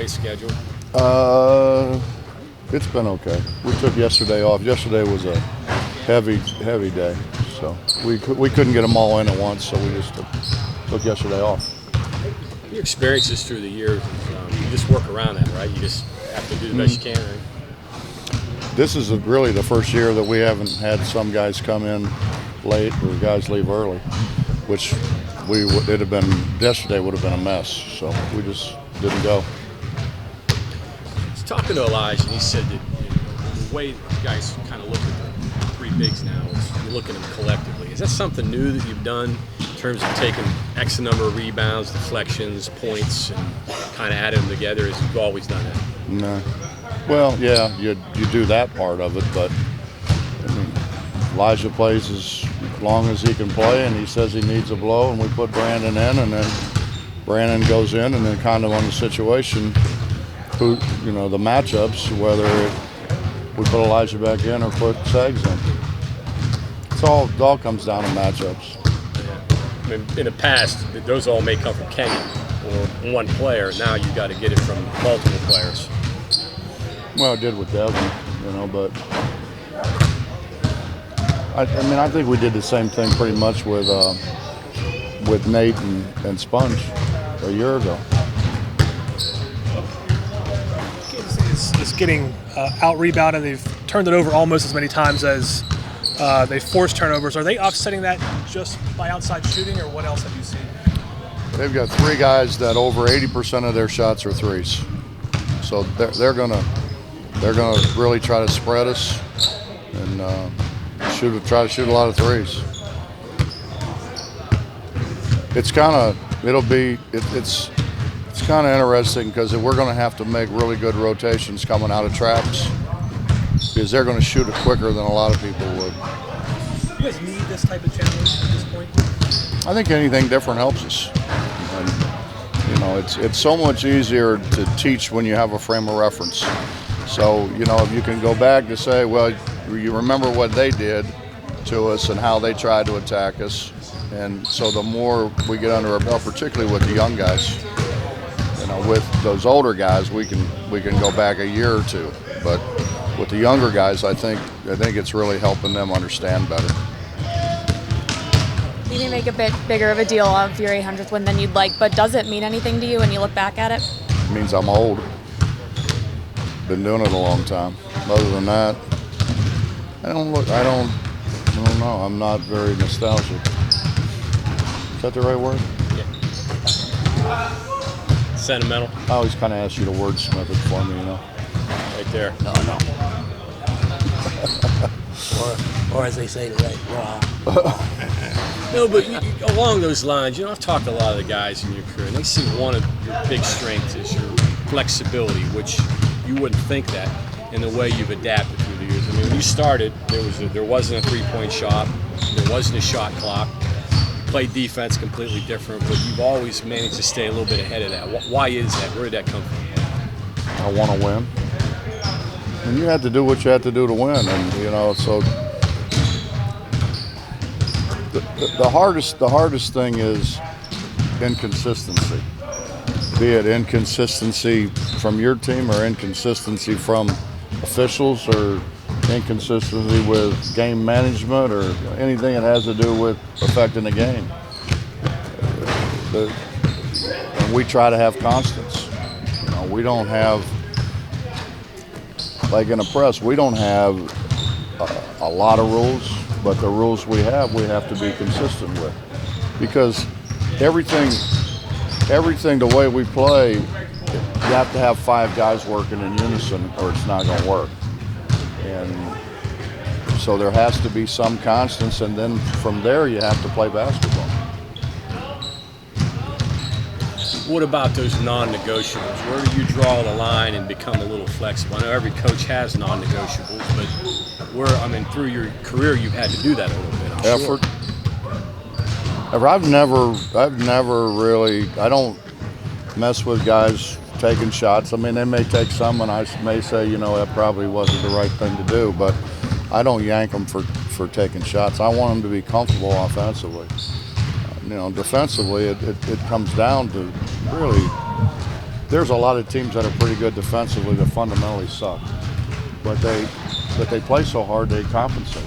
play schedule? It's been okay. We took yesterday off. Yesterday was a heavy day, so we couldn't get them all in at once, so we just took yesterday off. Your experiences through the years, you just work around that, right? You just have to do the best you can, right? This is really the first year that we haven't had some guys come in late or guys leave early, which yesterday would have been a mess, so we just didn't go. I was talking to Elijah, and he said that the way you guys kind of look at the three bigs now is you look at them collectively. Is that something new that you've done in terms of taking X number of rebounds, deflections, points, and kind of adding them together, as you've always done that? No. Well, yeah, you do that part of it, but I mean, Elijah plays as long as he can play, and he says he needs a blow, and we put Brandon in, and then Brandon goes in, and then kind of on the situation, the matchups, whether we put Elijah back in or put Sags in. It all comes down to matchups. Yeah. I mean, in the past, those all may come from Kenny or one player. Now you got to get it from multiple players. Well, it did with Devin, but I think we did the same thing pretty much with Nate and Sponge a year ago. It's getting out-rebounded. They've turned it over almost as many times as they forced turnovers. Are they offsetting that just by outside shooting, or what else have you seen? They've got three guys that over 80% of their shots are threes. So they're gonna really try to spread us and try to shoot a lot of threes. It's kind of interesting because we're going to have to make really good rotations coming out of traps because they're going to shoot it quicker than a lot of people would. Do you guys need this type of challenge at this point? I think anything different helps us. And, it's so much easier to teach when you have a frame of reference. So, if you can go back to say, well, you remember what they did to us and how they tried to attack us. And so the more we get under our belt, particularly with the young guys, with those older guys, we can go back a year or two. But with the younger guys, I think it's really helping them understand better. You may make a bit bigger of a deal of your 800th win than you'd like, but does it mean anything to you when you look back at it? It means I'm old. Been doing it a long time. Other than that, I don't know. I'm not very nostalgic. Is that the right word? Yeah. Sentimental. I always kind of ask you to wordsmith it for me, Right there. No. or as they say today, wrong. No, but along those lines, I've talked to a lot of the guys in your career, and they see one of your big strengths is your flexibility, which you wouldn't think that in the way you've adapted through the years. I mean, when you started, there wasn't a three-point shot, there wasn't a shot clock. You played defense completely different, but you've always managed to stay a little bit ahead of that. Why is that? Where did that come from? I want to win. And you had to do what you had to do to win, and so the hardest thing is inconsistency. Be it inconsistency from your team or inconsistency from officials or inconsistency with game management or anything that has to do with affecting the game. And we try to have constants. We don't have, like in a press, we don't have a lot of rules, but the rules we have to be consistent with. Because everything the way we play, you have to have five guys working in unison or it's not going to work. And so there has to be some constants, and then from there you have to play basketball. What about those non-negotiables? Where do you draw the line and become a little flexible? I know every coach has non-negotiables, but through your career you've had to do that a little bit. Effort. Sure. I've never really. I don't mess with guys taking shots. I mean, they may take some, and I may say, that probably wasn't the right thing to do, but I don't yank them for taking shots. I want them to be comfortable offensively. Defensively, it comes down to really there's a lot of teams that are pretty good defensively that fundamentally suck, but they play so hard they compensate.